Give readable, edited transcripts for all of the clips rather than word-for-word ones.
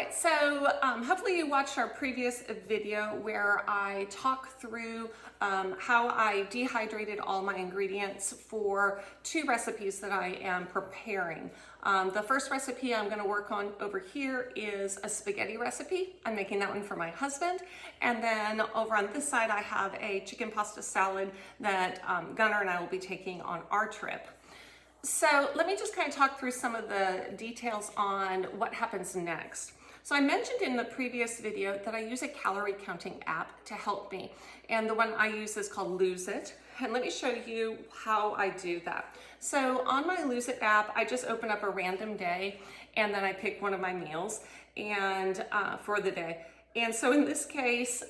right, so hopefully you watched our previous video where I talk through how I dehydrated all my ingredients for two recipes that I am preparing. The first recipe I'm going to work on over here is a spaghetti recipe. I'm making that one for my husband. And then over on this side I have a chicken pasta salad that Gunnar and I will be taking on our trip. So let me just kind of talk through some of the details on what happens next. So I mentioned in the previous video that I use a calorie counting app to help me. And the one I use is called Lose It. And let me show you how I do that. So on my Lose It app, I just open up a random day and then I pick one of my meals and for the day. And so in this case,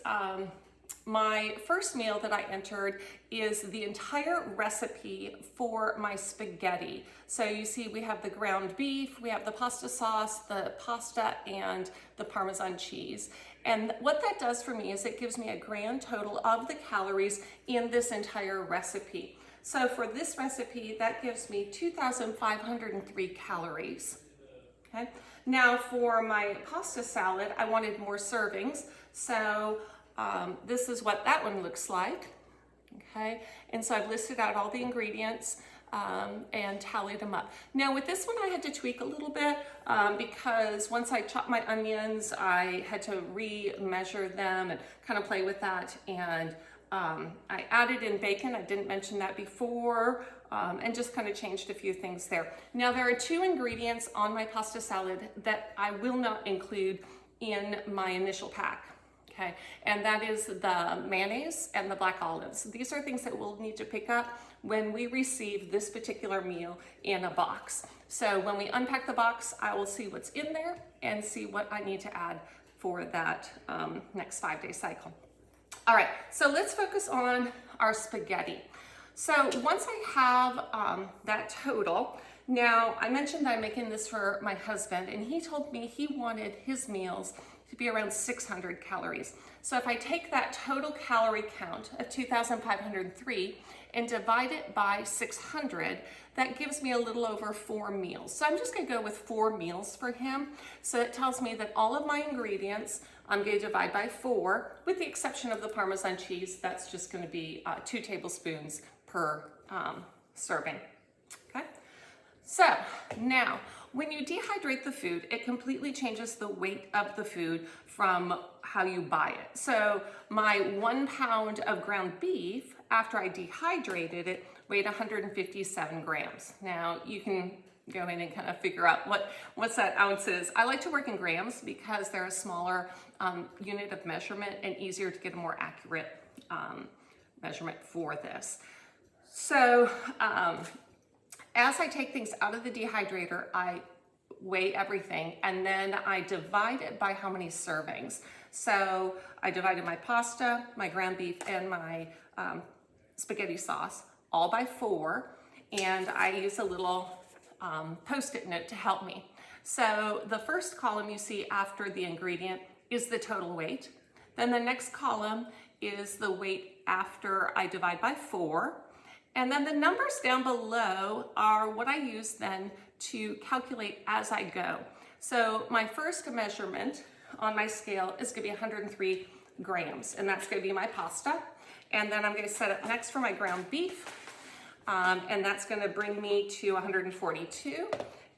my first meal that I entered is the entire recipe for my spaghetti. So you see we have the ground beef, we have the pasta sauce, the pasta, and the Parmesan cheese. And what that does for me is it gives me a grand total of the calories in this entire recipe. So for this recipe, that gives me 2,503 calories. Okay. Now for my pasta salad, I wanted more servings. So this is what that one looks like, okay? And so I've listed out all the ingredients and tallied them up. Now with this one I had to tweak a little bit because once I chopped my onions, I had to re-measure them and kind of play with that. And I added in bacon, I didn't mention that before, and just kind of changed a few things there. Now there are two ingredients on my pasta salad that I will not include in my initial pack. Okay, and that is the mayonnaise and the black olives. These are things that we'll need to pick up when we receive this particular meal in a box. So when we unpack the box, I will see what's in there and see what I need to add for that next 5-day cycle. All right, so let's focus on our spaghetti. So once I have that total, now I mentioned that I'm making this for my husband, and he told me he wanted his meals to be around 600 calories. So if I take that total calorie count of 2,503 and divide it by 600, that gives me a little over 4 meals. So I'm just gonna go with 4 meals for him. So it tells me that all of my ingredients, I'm gonna divide by 4, with the exception of the Parmesan cheese. That's just gonna be 2 tablespoons per serving, okay? So now, when you dehydrate the food, it completely changes the weight of the food from how you buy it. So my 1 pound of ground beef, after I dehydrated it, weighed 157 grams. Now you can go in and kind of figure out what's that ounces. I like to work in grams because they're a smaller unit of measurement and easier to get a more accurate measurement for this. So, as I take things out of the dehydrator, I weigh everything and then I divide it by how many servings. So I divided my pasta, my ground beef, and my spaghetti sauce all by 4, and I use a little post-it note to help me. So the first column you see after the ingredient is the total weight. Then the next column is the weight after I divide by 4. And then the numbers down below are what I use then to calculate as I go. So my first measurement on my scale is gonna be 103 grams, and that's gonna be my pasta. And then I'm gonna set up next for my ground beef, and that's gonna bring me to 142.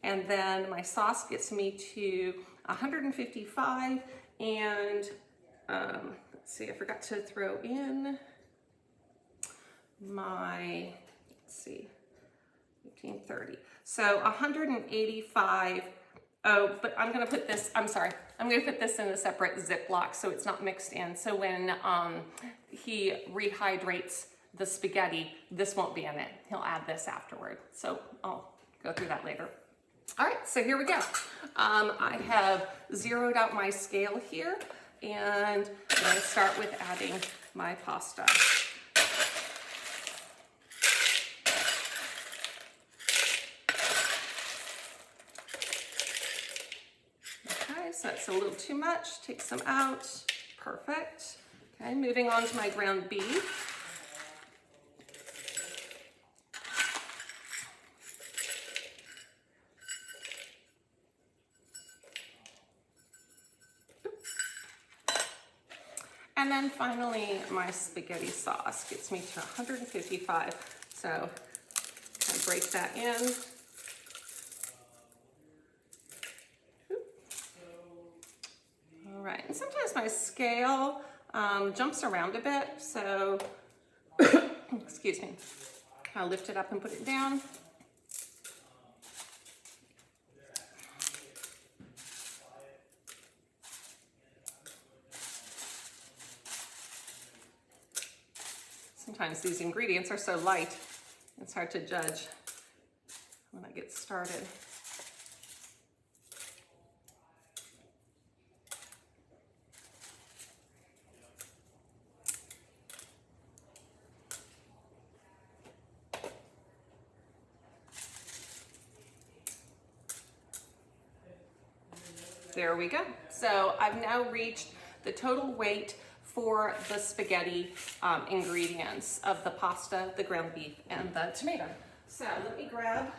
And then my sauce gets me to 155, and let's see, I forgot to throw in my, let's see, 1530. So 185. Oh, but I'm gonna put this, I'm sorry, I'm gonna put this in a separate Ziploc so it's not mixed in. So when he rehydrates the spaghetti, this won't be in it. He'll add this afterward. So I'll go through that later. All right, so here we go. I have zeroed out my scale here, and I'm gonna start with adding my pasta. So that's a little too much, take some out, perfect. Okay, moving on to my ground beef. And then finally, my spaghetti sauce gets me to 155. So I break that in. All right, and sometimes my scale jumps around a bit, so excuse me. I'll lift it up and put it down. Sometimes these ingredients are so light, it's hard to judge when I get started. There we go. So I've now reached the total weight for the spaghetti ingredients of the pasta, the ground beef, and the tomato. So let me grab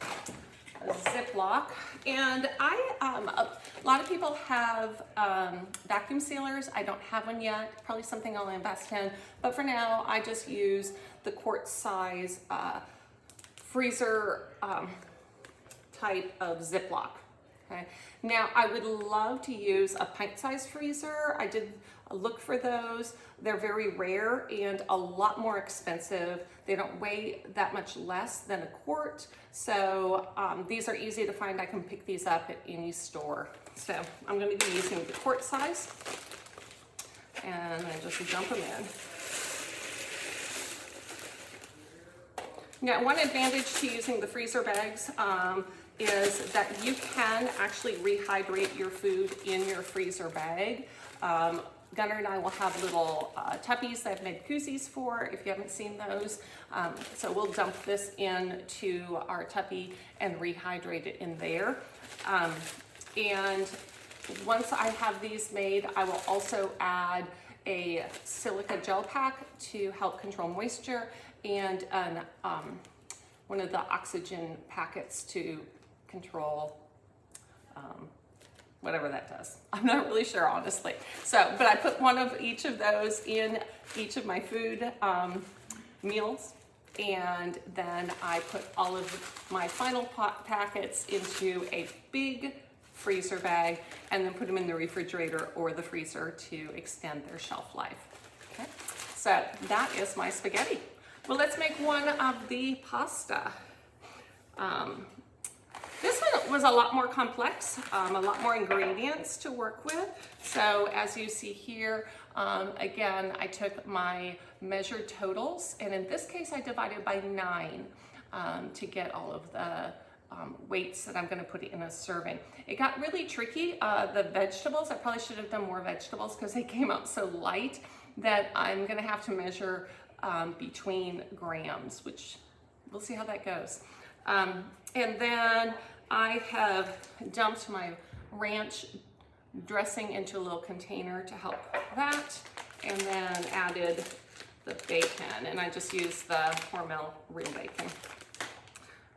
a Ziploc, and a lot of people have vacuum sealers. I don't have one yet, probably something I'll invest in, but for now I just use the quart size freezer type of Ziploc. Okay. Now I would love to use a pint-sized freezer. I did look for those. They're very rare and a lot more expensive. They don't weigh that much less than a quart. So these are easy to find. I can pick these up at any store. So I'm going to be using the quart size, and I just dump them in. Now, one advantage to using the freezer bags is that you can actually rehydrate your food in your freezer bag. Gunnar and I will have little tuppies that I've made koozies for, if you haven't seen those. So we'll dump this into our tuppy and rehydrate it in there. And once I have these made, I will also add a silica gel pack to help control moisture, and one of the oxygen packets to control whatever that does. I'm not really sure, honestly. So, but I put one of each of those in each of my food meals, and then I put all of my final packets into a big freezer bag, and then put them in the refrigerator or the freezer to extend their shelf life. Okay, so that is my spaghetti. Well, let's make one of the pasta. This one was a lot more complex, a lot more ingredients to work with. So as you see here, again, I took my measured totals, and in this case, I divided by 9 to get all of the weights that I'm going to put in a serving. It got really tricky. The vegetables, I probably should have done more vegetables because they came out so light that I'm going to have to measure between grams, which we'll see how that goes. And then I have dumped my ranch dressing into a little container to help that, and then added the bacon, and I just used the Hormel real bacon.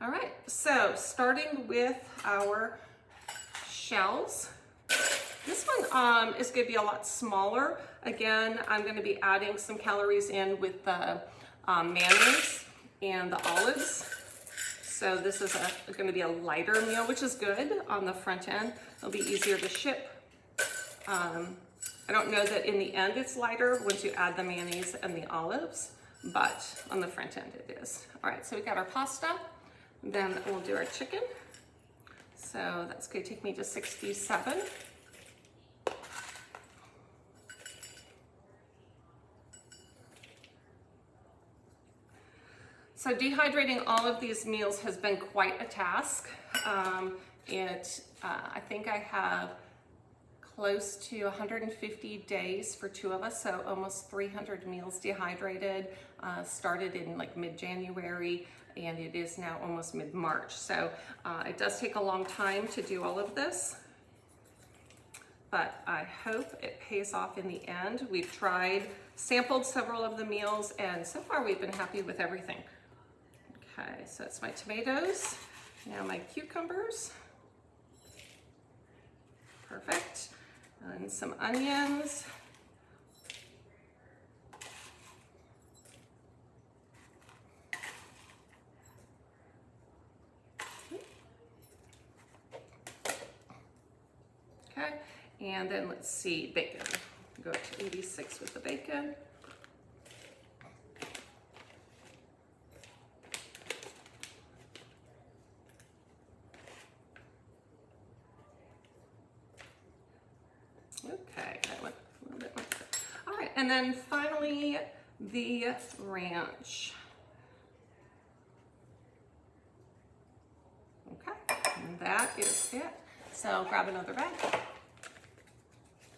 All right, so starting with our shells. This one is going to be a lot smaller. Again, I'm going to be adding some calories in with the mayonnaise and the olives. So this is going to be a lighter meal, which is good on the front end. It'll be easier to ship. I don't know that in the end it's lighter once you add the mayonnaise and the olives, but on the front end it is. All right, so we got our pasta. Then we'll do our chicken. So that's going to take me to 67. So dehydrating all of these meals has been quite a task. I think I have close to 150 days for 2 of us, so almost 300 meals dehydrated. Started in like mid-January, and it is now almost mid-March. So it does take a long time to do all of this, but I hope it pays off in the end. We've sampled several of the meals, and so far we've been happy with everything. Okay, so it's my tomatoes, now my cucumbers. Perfect. and some onions. Okay, and then let's see, bacon. Go to 86 with the bacon. Okay, that went a little bit more. All right, and then finally the ranch. Okay, and that is it. So grab another bag,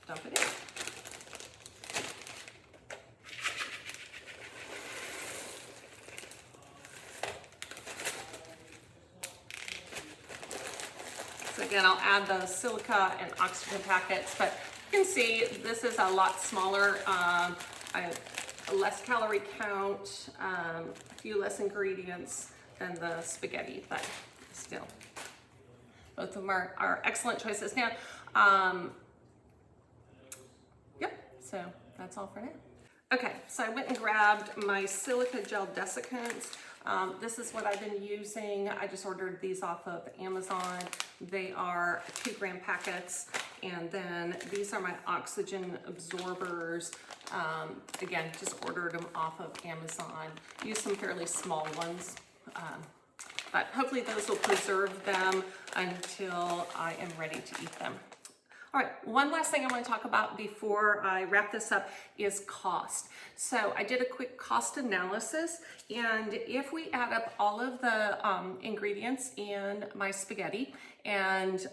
dump it in. So again, I'll add the silica and oxygen packets, but you can see this is a lot smaller, a less calorie count, a few less ingredients than the spaghetti, but still, both of them are excellent choices. Now, yep, so that's all for now. Okay, so I went and grabbed my silica gel desiccants. This is what I've been using. I just ordered these off of Amazon. They are 2-gram packets. And then these are my oxygen absorbers. Again, just ordered them off of Amazon. Use some fairly small ones. But hopefully those will preserve them until I am ready to eat them. All right, one last thing I want to talk about before I wrap this up is cost. So I did a quick cost analysis, and if we add up all of the ingredients in my spaghetti, and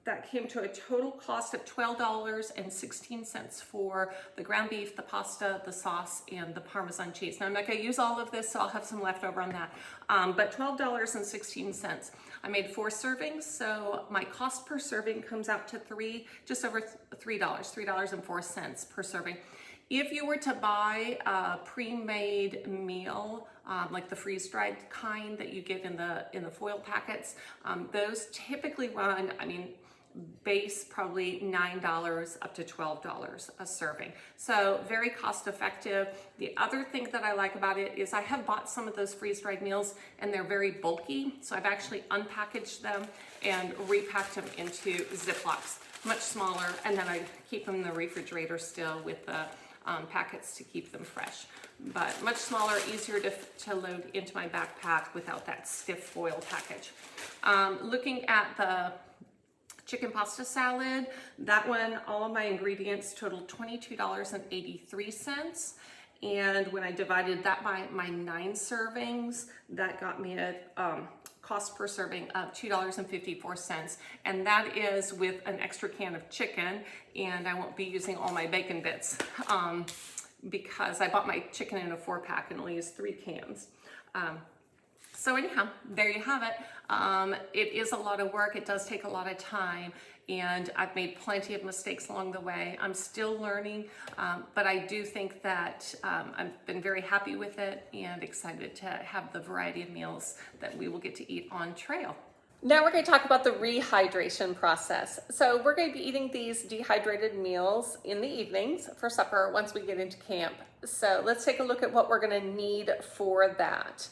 that came to a total cost of $12.16 for the ground beef, the pasta, the sauce, and the Parmesan cheese. Now I'm not gonna use all of this, so I'll have some left over on that. But $12.16. I made 4 servings, so my cost per serving comes out to just over $3, $3.04 per serving. If you were to buy a pre-made meal, like the freeze-dried kind that you get in the foil packets, those typically run, base probably $9 up to $12 a serving. So very cost effective. The other thing that I like about it is I have bought some of those freeze-dried meals and they're very bulky. So I've actually unpackaged them and repacked them into Ziplocs, much smaller. And then I keep them in the refrigerator still with the packets to keep them fresh. But much smaller, easier to load into my backpack without that stiff foil package. Looking at the chicken pasta salad, that one, all of my ingredients totaled $22.83. And when I divided that by my 9 servings, that got me a cost per serving of $2.54. And that is with an extra can of chicken. And I won't be using all my bacon bits because I bought my chicken in a 4-pack and only used 3 cans. So anyhow, there you have it. It is a lot of work. It does take a lot of time, and I've made plenty of mistakes along the way. I'm still learning, but I do think that I've been very happy with it and excited to have the variety of meals that we will get to eat on trail. Now we're going to talk about the rehydration process. So we're going to be eating these dehydrated meals in the evenings for supper once we get into camp. So let's take a look at what we're going to need for that.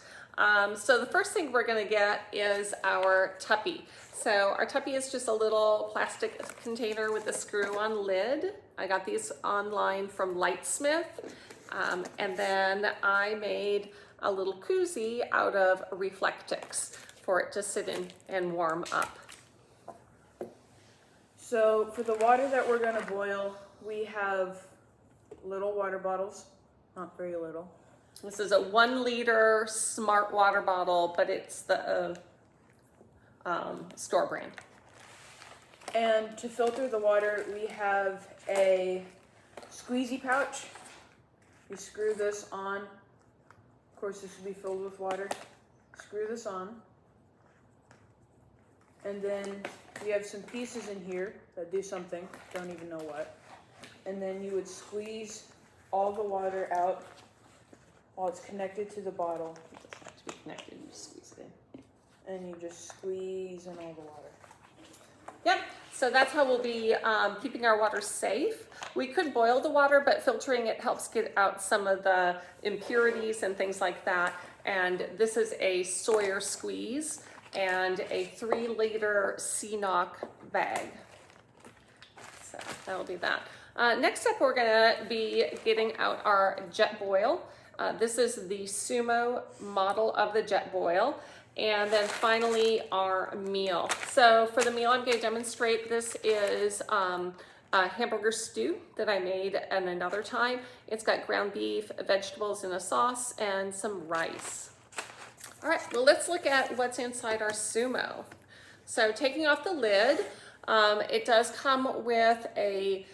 So the first thing we're going to get is our tuppy. So our tuppy is just a little plastic container with a screw-on lid. I got these online from Lightsmith. And then I made a little koozie out of Reflectix for it to sit in and warm up. So for the water that we're going to boil, we have little water bottles, not very little. This is a 1-liter Smart water bottle, but it's the store brand. And to filter the water, we have a squeezy pouch. You screw this on. Of course, this will be filled with water. Screw this on. And then we have some pieces in here that do something, don't even know what. And then you would squeeze all the water out while it's connected to the bottle. It doesn't have to be connected, you just squeeze it in. And you just squeeze in all the water. Yep, So that's how we'll be keeping our water safe. We could boil the water, but filtering it helps get out some of the impurities and things like that. And this is a Sawyer squeeze and a 3-liter CNOC bag. So that'll be that. Next up, we're gonna be getting out our jet boil. This is the Sumo model of the jet boil. And then finally our meal. So for the meal, I'm going to demonstrate, this is a hamburger stew that I made at another time. It's got ground beef, vegetables in a sauce, and some rice. All right, well, let's look at what's inside our Sumo. So taking off the lid, it does come with a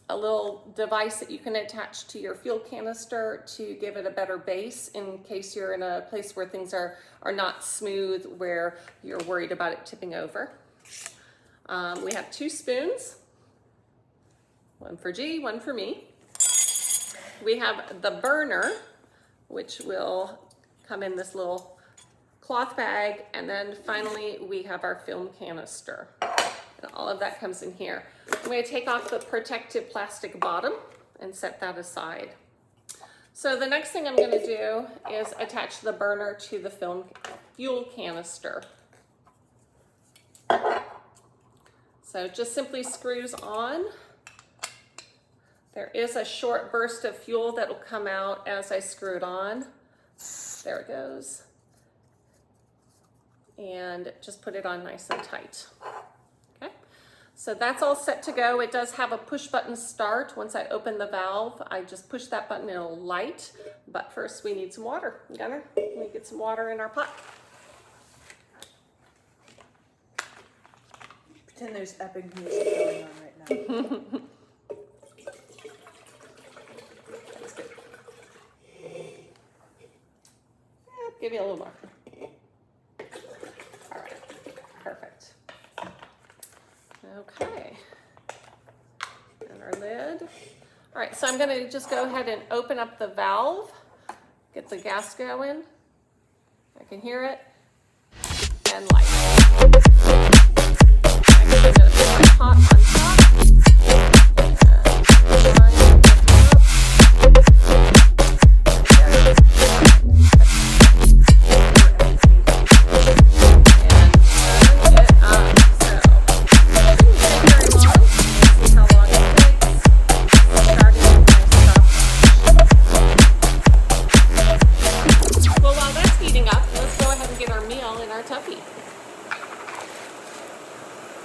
little device that you can attach to your fuel canister to give it a better base in case you're in a place where things are not smooth, where you're worried about it tipping over. We have 2 spoons, one for G, one for me. We have the burner, which will come in this little cloth bag, and then finally we have our film canister. And all of that comes in here. I'm going to take off the protective plastic bottom and set that aside. So the next thing I'm going to do is attach the burner to the fuel canister. So it just simply screws on. There is a short burst of fuel that will come out as I screw it on. There it goes. And just put it on nice and tight. Okay, so that's all set to go. It does have a push button start. Once I open the valve, I just push that button and it'll light. But first we need some water. Gunner, let me get some water in our pot. Pretend there's epic music going on right now. That's good. Give you a little more. All right, perfect. Okay, and our lid. All right, so I'm gonna just go ahead and open up the valve, get the gas going. I can hear it, and light. I'm gonna put my pot on top.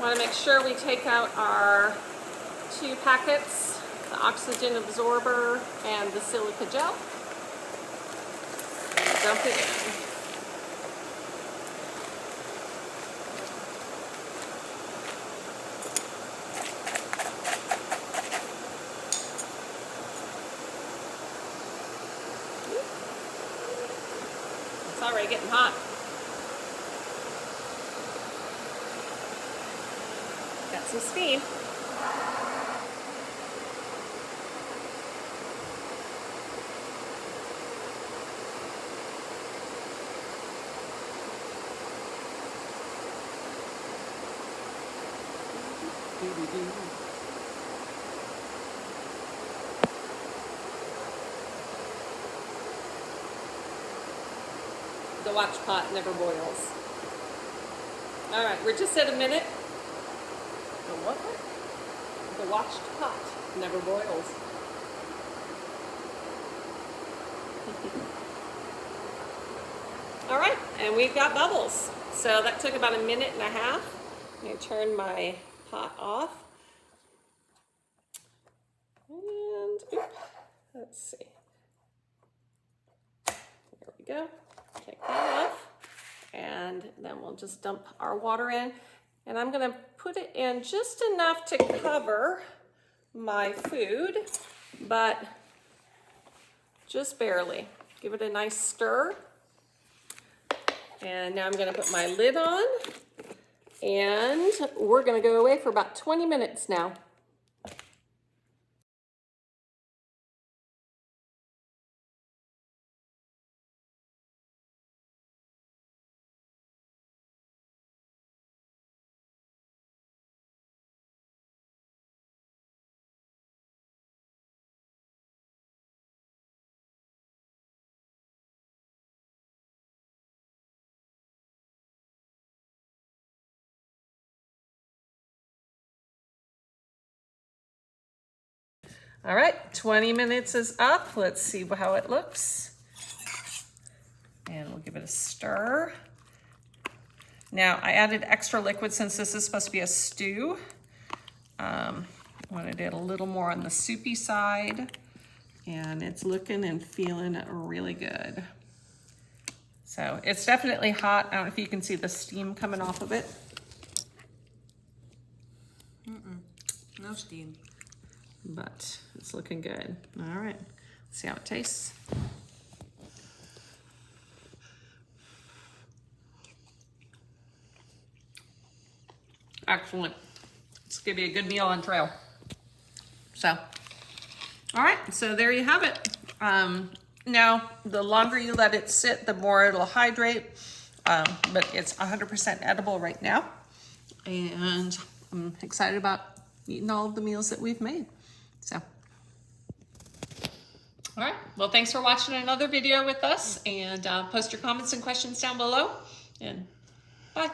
Want to make sure we take out our 2 packets, the oxygen absorber and the silica gel, and dump it in. It's already getting hot. Got some steam. The watch pot never boils. All right, we're just at a minute. The what? The watched pot never boils. All right, and we've got bubbles. So that took about 1.5 minutes. I'm going to turn my pot off. And let's see. There we go. Take that off. And then we'll just dump our water in. And I'm going to put it in just enough to cover my food, but just barely. Give it a nice stir. And now I'm going to put my lid on, and we're going to go away for about 20 minutes now. All right, 20 minutes is up. Let's see how it looks. And we'll give it a stir. Now, I added extra liquid since this is supposed to be a stew. Wanted it a little more on the soupy side, and it's looking and feeling really good. So it's definitely hot. I don't know if you can see the steam coming off of it. No steam. But it's looking good. All right, let's see how it tastes. Excellent. It's gonna be a good meal on trail. So, all right, so there you have it. Now, the longer you let it sit, the more it'll hydrate, but it's 100% edible right now. And I'm excited about eating all of the meals that we've made. So, all right, well, thanks for watching another video with us, and post your comments and questions down below, and bye.